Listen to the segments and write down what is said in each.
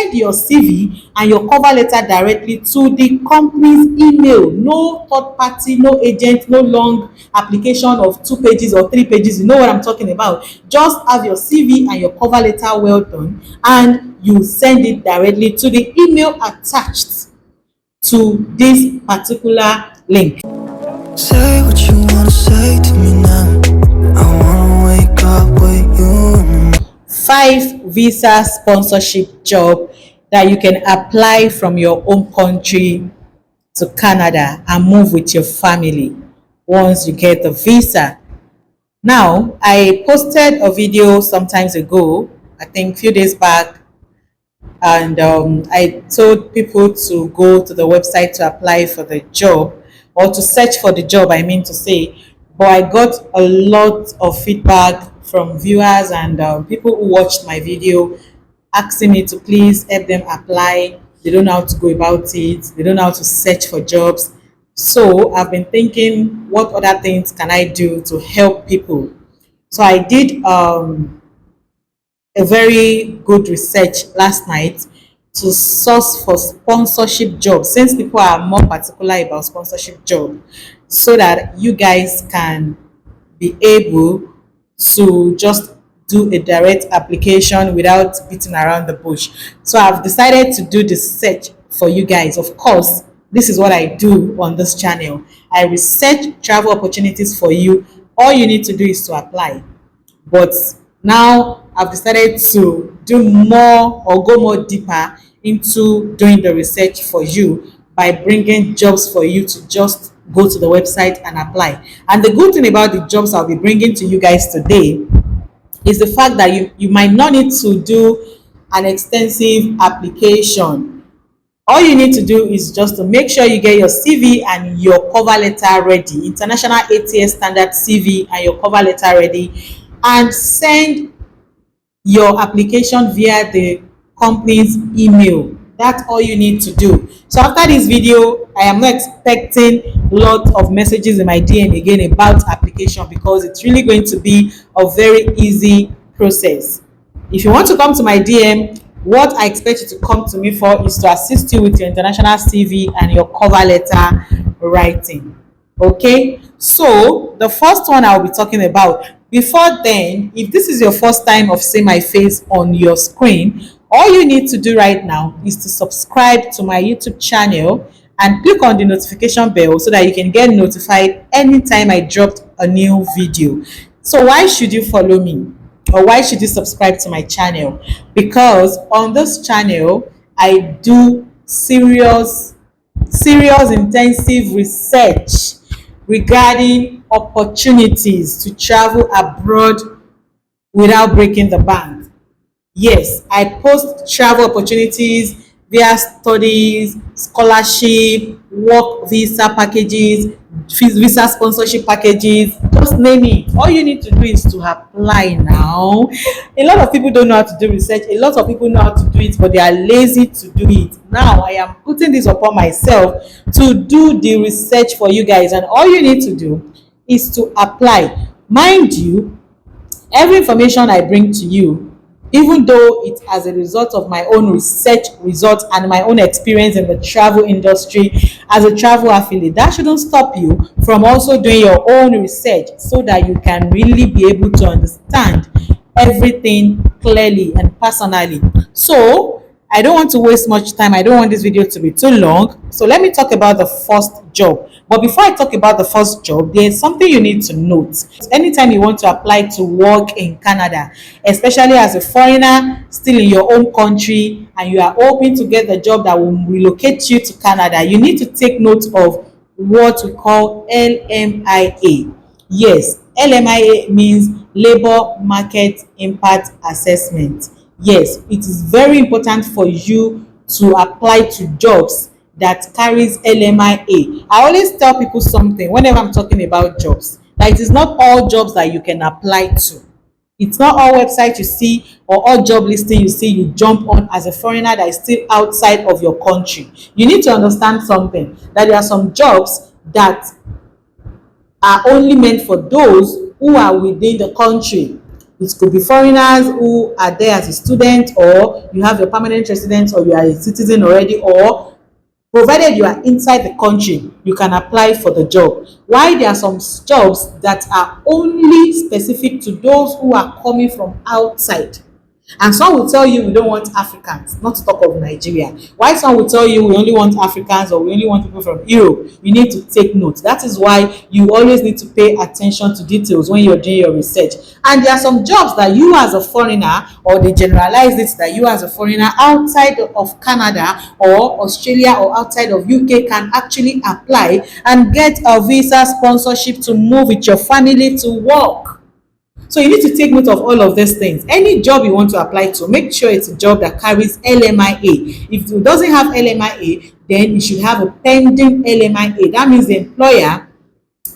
send your CV and your cover letter directly to the company's email. No third party, no agent, no long application of 2 pages or 3 pages. You know what I'm talking about. Just have your CV and your cover letter well done, and you send it directly to the email attached to this particular link. Say what you wanna say to me now. I wanna wake up with you. 5 visa sponsorship job that you can apply from your home country to Canada and move with your family once you get the visa. Now, I posted a video sometimes ago, I think a few days back, and I told people to go to the website to apply for the job, or to search for the job, I mean to say. But I got a lot of feedback from viewers and people who watched my video asking me to please help them apply. They don't know how to go about it, they don't know how to search for jobs. So I've been thinking, what other things can I do to help people? So I did a very good research last night to source for sponsorship jobs, since people are more particular about sponsorship job, so that you guys can be able to just do a direct application without beating around the bush. So I've decided to do the search for you guys. Of course, this is what I do on this channel. I research travel opportunities for you. All you need to do is to apply. But now I've decided to do more, or go more deeper into doing the research for you, by bringing jobs for you to just go to the website and apply. And the good thing about the jobs I'll be bringing to you guys today is the fact that you might not need to do an extensive application. All you need to do is just to make sure you get your CV and your cover letter ready, international ATS standard CV and your cover letter ready, and send your application via the company's email. That's all you need to do. So after this video, I am not expecting lots of messages in my DM again about application, because it's really going to be a very easy process. If you want to come to my DM, what I expect you to come to me for is to assist you with your international CV and your cover letter writing. Okay, so the first one I'll be talking about. Before then, if this is your first time of seeing my face on your screen, all you need to do right now is to subscribe to my YouTube channel and click on the notification bell, so that you can get notified anytime I dropped a new video. So why should you follow me, or why should you subscribe to my channel? Because on this channel I do serious intensive research regarding opportunities to travel abroad without breaking the bank. Yes, I post travel opportunities via studies, scholarship, work visa packages, visa sponsorship packages, just name it. All you need to do is to apply now. A lot of people don't know how to do research. A lot of people know how to do it, but they are lazy to do it. Now I am putting this upon myself to do the research for you guys, and all you need to do is to apply. Mind you, every information I bring to you, even though it's as a result of my own research results and my own experience in the travel industry as a travel affiliate, that shouldn't stop you from also doing your own research, so that you can really be able to understand everything clearly and personally. So I don't want to waste much time. I don't want this video to be too long. So let me talk about the first job. But before I talk about the first job, there's something you need to note. Anytime you want to apply to work in Canada, especially as a foreigner still in your own country, and you are hoping to get the job that will relocate you to Canada, you need to take note of what we call LMIA. Yes, LMIA means Labor Market Impact Assessment. Yes, it is very important for you to apply to jobs that carries LMIA. I always tell people something whenever I'm talking about jobs, that it is not all jobs that you can apply to. It's not all websites you see or all job listing you see you jump on as a foreigner that is still outside of your country. You need to understand something, that there are some jobs that are only meant for those who are within the country. It could be foreigners who are there as a student, or you have your permanent residence, or you are a citizen already, or provided you are inside the country, you can apply for the job. Why there are some jobs that are only specific to those who are coming from outside. And some will tell you we don't want Africans, not to talk of Nigeria. Why some will tell you we only want Africans, or we only want people from Europe. You need to take note. That is why you always need to pay attention to details when you're doing your research. And there are some jobs that you as a foreigner, or they generalize it that you as a foreigner outside of Canada or Australia or outside of UK can actually apply and get a visa sponsorship to move with your family to work. So you need to take note of all of these things. Any job you want to apply to, make sure it's a job that carries LMIA. If it doesn't have LMIA, then you should have a pending LMIA. That means the employer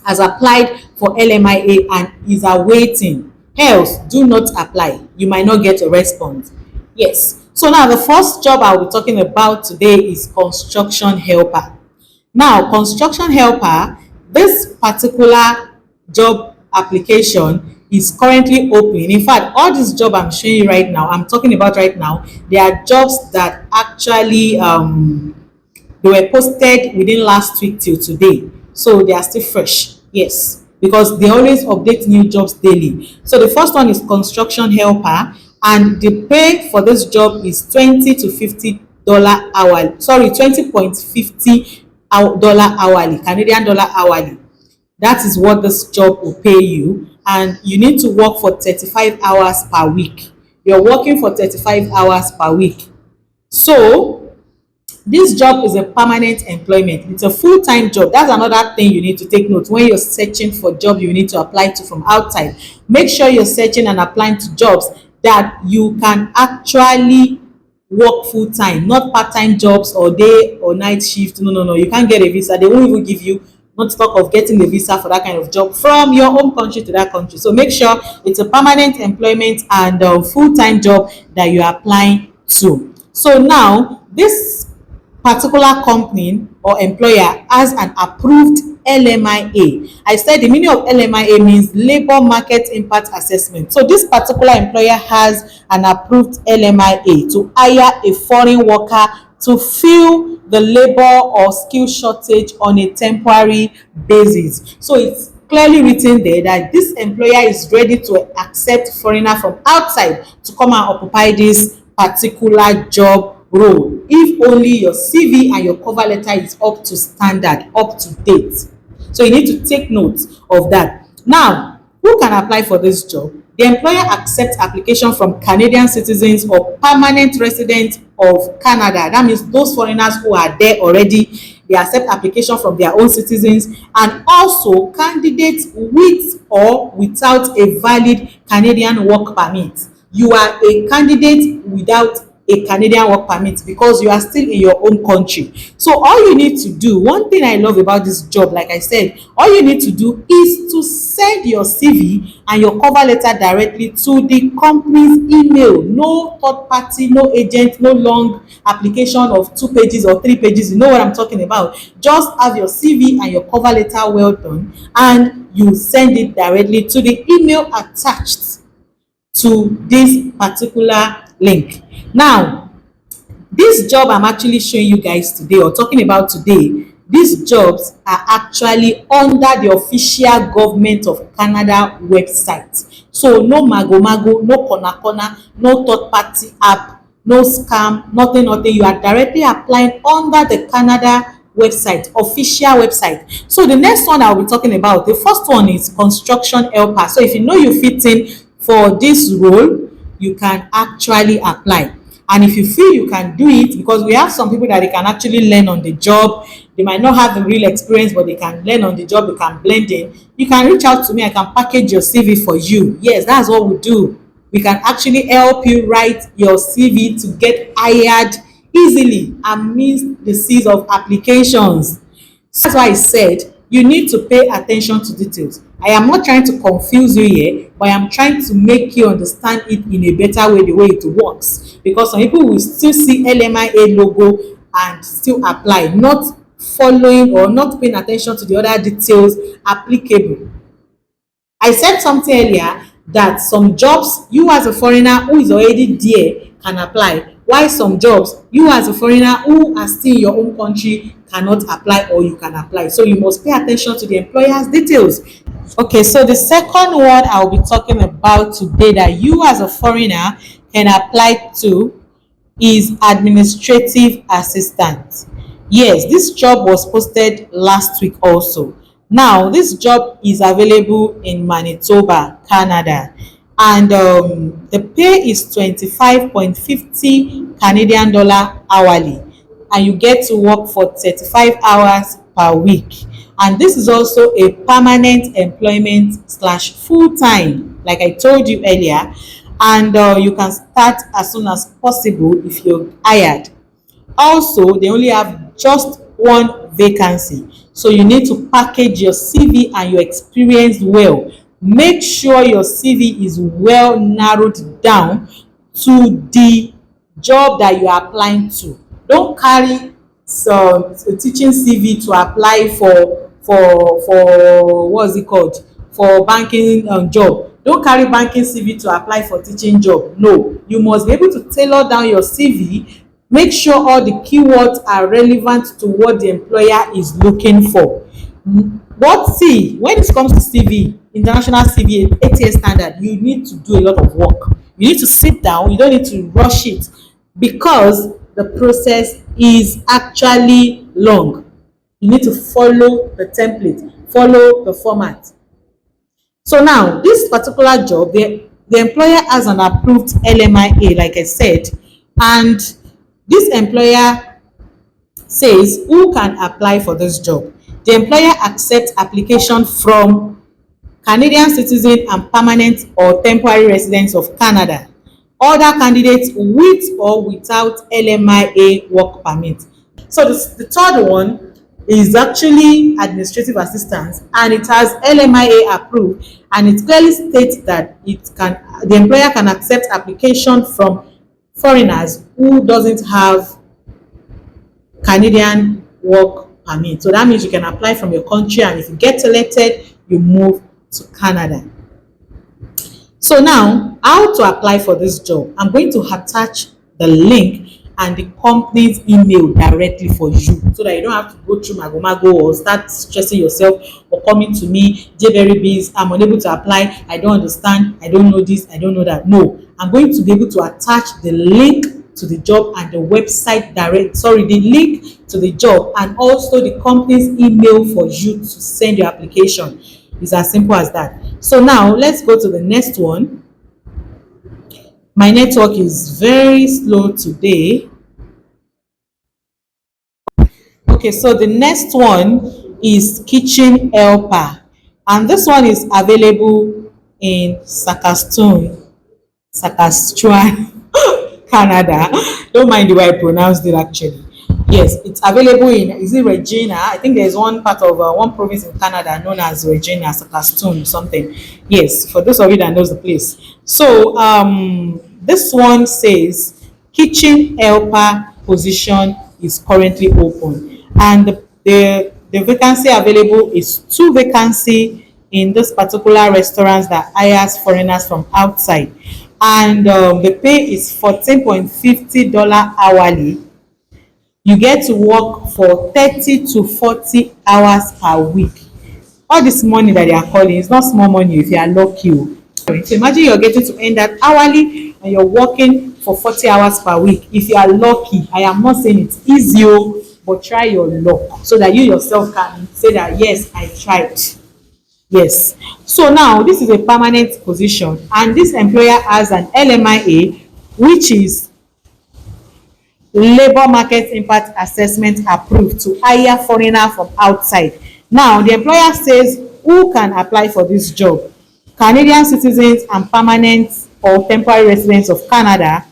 has applied for LMIA and is awaiting. Else, do not apply. You might not get a response. Yes. So now the first job I'll be talking about today is construction helper. Now, construction helper, this particular job application is currently open. In fact, all this job I'm showing you right now, I'm talking about right now, they are jobs that actually they were posted within last week till today. So they are still fresh. Yes, because they always update new jobs daily. So the first one is construction helper, and the pay for this job is $20 to $50 hourly. Sorry, $20.50 hourly, Canadian dollar hourly. That is what this job will pay you, and you need to work for 35 hours per week. You're working for 35 hours per week. So this job is a permanent employment. It's a full-time job. That's another thing you need to take note when you're searching for job you need to apply to from outside. Make sure you're searching and applying to jobs that you can actually work full-time, not part-time jobs or day or night shift. No, you can't get a visa. They won't even give you, not to talk of getting a visa for that kind of job from your home country to that country. So make sure it's a permanent employment and a full-time job that you're applying to. So now this particular company or employer has an approved LMIA. I said the meaning of LMIA means Labor Market Impact Assessment. So this particular employer has an approved LMIA to hire a foreign worker to fill the labor or skill shortage on a temporary basis. So it's clearly written there that this employer is ready to accept foreigner from outside to come and occupy this particular job role, if only your CV and your cover letter is up to standard, up to date. So you need to take note of that. Now, who can apply for this job? The employer accepts application from Canadian citizens or permanent residents of Canada. That means those foreigners who are there already, they accept application from their own citizens, and also candidates with or without a valid Canadian work permit. You are a candidate without a Canadian work permit because you are still in your own country. So all you need to do, one thing I love about this job, like I said, all you need to do is to send your CV and your cover letter directly to the company's email. No third party, no agent, no long application of 2 pages or 3 pages. You know what I'm talking about. Just have your CV and your cover letter well done, and you send it directly to the email attached to this particular link. Now, this job I'm actually showing you guys today or talking about today, these jobs are actually under the official government of Canada website. So no mago, no corner, no third party app, no scam, nothing. You are directly applying under the Canada website, official website. So the next one I'll be talking about, the first one is construction helper. So if you know you fit in for this role, you can actually apply. And if you feel you can do it, because we have some people that they can actually learn on the job, they might not have the real experience, but they can learn on the job, they can blend in. You can reach out to me, I can package your CV for you. Yes, that's what we do. We can actually help you write your CV to get hired easily amidst the seas of applications. So that's why I said you need to pay attention to details. I am not trying to confuse you here, but I am trying to make you understand it in a better way, the way it works. Because some people will still see LMIA logo and still apply, not following or not paying attention to the other details applicable. I said something earlier that some jobs you as a foreigner who is already there can apply, while some jobs you as a foreigner who are still in your own country cannot apply or you can apply. So you must pay attention to the employer's details. Okay, so the second one I'll be talking about today that you as a foreigner can apply to is administrative assistant. Yes, this job was posted last week also. Now, this job is available in Manitoba, Canada, and the pay is 25.50 Canadian dollar hourly, and you get to work for 35 hours per week. And this is also a permanent employment slash full time, like I told you earlier, and you can start as soon as possible if you're hired. Also, they only have just one vacancy, so you need to package your CV and your experience well. Make sure your CV is well narrowed down to the job that you are applying to. Don't carry some teaching CV to apply for what's it called, for banking job. Don't carry banking CV to apply for teaching job. No, you must be able to tailor down your CV. Make sure all the keywords are relevant to what the employer is looking for. When it comes to CV, international CV, ATS standard, you need to do a lot of work. You need to sit down. You don't need to rush it, because the process is actually long. You need to follow the template, follow the format. So now, this particular job, the employer has an approved LMIA, like I said, and this employer says who can apply for this job. The employer accepts application from Canadian citizen and permanent or temporary residents of Canada, other candidates with or without LMIA work permit. So the third one is actually administrative assistance, and it has LMIA approved, and it clearly states that the employer can accept application from foreigners who doesn't have Canadian work permit. So that means you can apply from your country, and if you get selected, you move to Canada. So now, how to apply for this job? I'm going to attach the link and the company's email directly for you, so that you don't have to go through mago or start stressing yourself or coming to me, JBerryBiz, I'm unable to apply, I don't understand, I don't know this, I don't know that. No, I'm going to be able to attach the link to the job and the website the link to the job, and also the company's email for you to send your application. It's as simple as that. So now let's go to the next one. My network is very slow today. Okay, so the next one is kitchen helper, and this one is available in Saskatchewan, Canada. Don't mind the way I pronounced it actually. Yes, it's available in, is it Regina? I think there's one part of one province in Canada known as Regina, Saskatchewan, something. Yes, for those of you that knows the place. So this one says kitchen helper position is currently open, and the vacancy available is two vacancy in this particular restaurant that hires foreigners from outside, and the pay is $14.50 hourly. You get to work for 30 to 40 hours per week. All this money that they are calling is not small money if you are lucky. So imagine you're getting to earn that hourly and you're working for 40 hours per week. If you are lucky, I am not saying it's easy, but try your luck so that you yourself can say that yes, I tried. Yes. So now this is a permanent position, and this employer has an LMIA, which is Labor Market Impact Assessment approved to hire foreigner from outside. Now, the employer says who can apply for this job? Canadian citizens and permanent or temporary residents of Canada,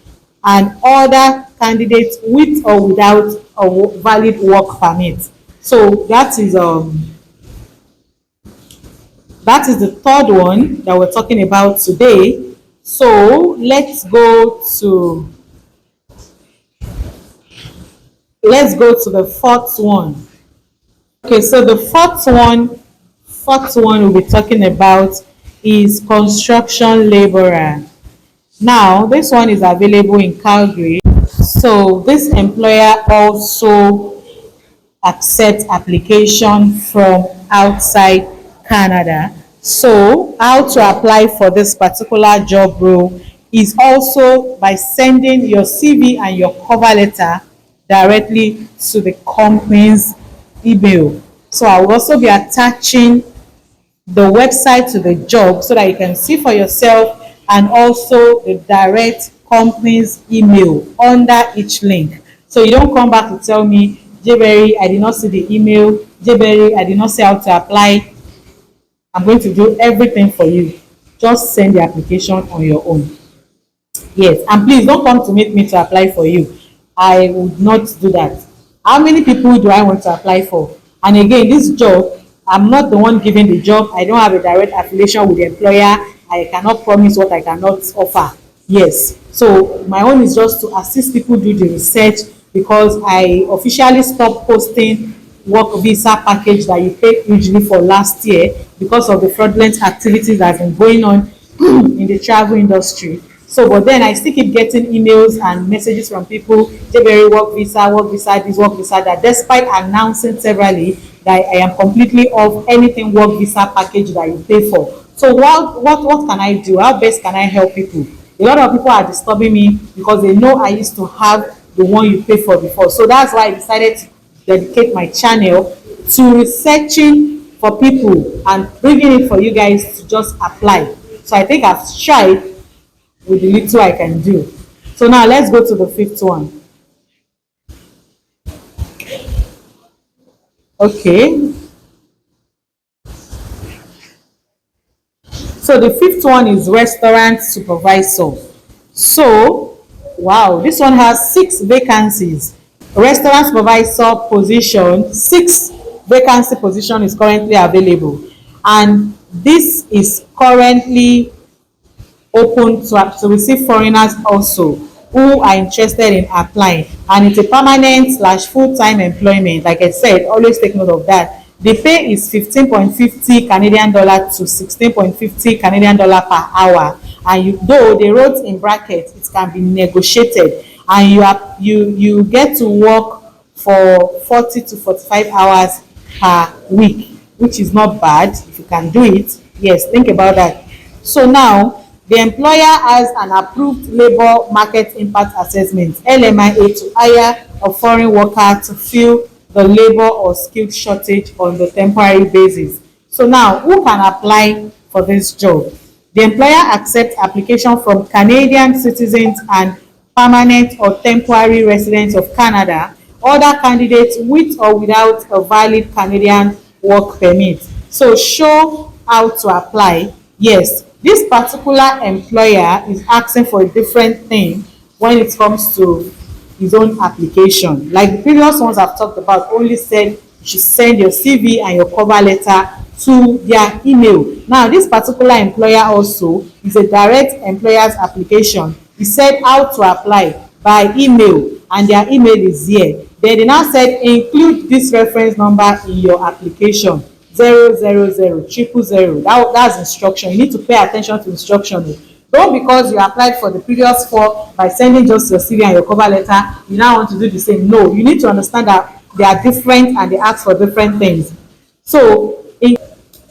and other candidates with or without a valid work permit. So that is the third one that we're talking about today. So let's go to the fourth one. Okay, so the fourth one we'll be talking about is construction laborer. Now, this one is available in Calgary. So this employer also accepts application from outside Canada. So how to apply for this particular job role is also by sending your CV and your cover letter directly to the company's email. So I will also be attaching the website to the job so that you can see for yourself, and also the direct company's email under each link. So you don't come back to tell me, Jberry, I did not see the email. Jberry, I did not see how to apply. I'm going to do everything for you. Just send the application on your own. Yes, and please don't come to meet me to apply for you. I would not do that. How many people do I want to apply for? And again, this job, I'm not the one giving the job. I don't have a direct affiliation with the employer. I cannot promise what I cannot offer. Yes. So my own is just to assist people do the research, because I officially stopped posting work visa package that you paid usually for last year because of the fraudulent activities that have been going on in the travel industry. So, but then I still keep getting emails and messages from people, Jberry, work visa, this work visa, that, despite announcing severally that I am completely off anything work visa package that you pay for. So what can I do? How best can I help people? A lot of people are disturbing me because they know I used to have the one you pay for before. So that's why I decided to dedicate my channel to researching for people and bringing it for you guys to just apply. So I think I've tried with the little I can do. So now let's go to the fifth one. Okay. So the fifth one is restaurant supervisor. So, wow, this one has 6 vacancies. Restaurant supervisor position, 6 vacancy position is currently available. And this is currently open to receive foreigners also who are interested in applying, and it's a permanent / full-time employment. Like I said, always take note of that. The pay is 15.50 Canadian dollar to 16.50 Canadian dollar per hour, and though they wrote in brackets it can be negotiated, and you get to work for 40 to 45 hours per week, which is not bad if you can do it. Yes, think about that. So now the employer has an approved labor market impact assessment LMIA to hire a foreign worker to fill the labor or skill shortage on the temporary basis. So now, who can apply for this job? The employer accepts application from Canadian citizens and permanent or temporary residents of Canada, other candidates with or without a valid Canadian work permit. So show how to apply. Yes, this particular employer is asking for a different thing when it comes to his own application. Like the previous ones I've talked about, only said you should send your CV and your cover letter to their email. Now, this particular employer also is a direct employer's application. He said how to apply by email, and their email is here. Then they now said include this reference number in your application, 000 that's instruction. You need to pay attention to instruction. Don't, because you applied for the previous 4 by sending just your CV and your cover letter, you now want to do the same. No, you need to understand that they are different and they ask for different things. So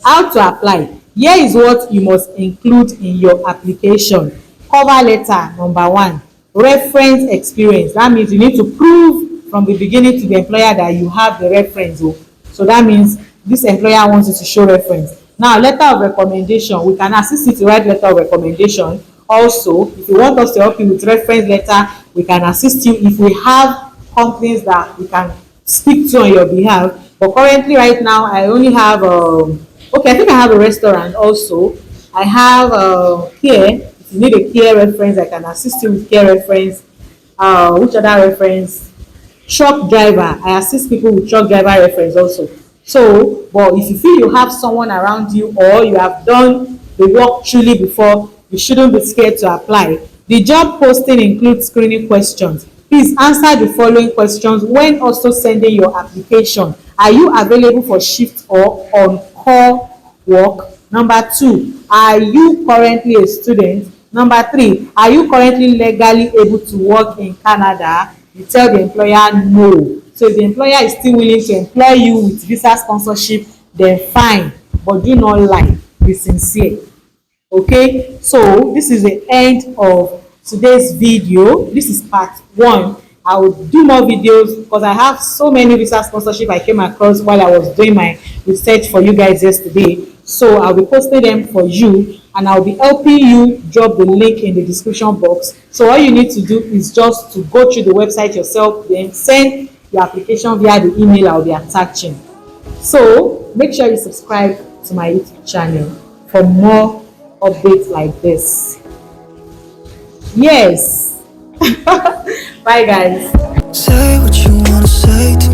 how to apply, here is what you must include in your application. Cover letter, number 1. Reference experience, that means you need to prove from the beginning to the employer that you have the reference. So that means this employer wants you to show reference. Now, letter of recommendation, we can assist you to write letter of recommendation. Also, if you want us to help you with reference letter, we can assist you if we have companies that we can speak to on your behalf. But currently, right now, I only have okay, I think I have a restaurant also. I have care. If you need a care reference, I can assist you with care reference. Which other reference? Truck driver. I assist people with truck driver reference also. So, but if you feel you have someone around you or you have done the work truly before, you shouldn't be scared to apply. The job posting includes screening questions. Please answer the following questions when also sending your application. Are you available for shift or on-call work? Number 2, are you currently a student? Number 3, are you currently legally able to work in Canada? You tell the employer no. So if the employer is still willing to employ you with visa sponsorship, then fine, but do not lie, be sincere. Okay, so this is the end of today's video. This is part 1. I will do more videos because I have so many visa sponsorship I came across while I was doing my research for you guys yesterday. So I'll be posting them for you, and I'll be helping you drop the link in the description box. So all you need to do is just to go through the website yourself, then send your application via the email I'll be attaching. So make sure you subscribe to my YouTube channel for more updates like this. Yes. Bye guys. Say what you wanna say to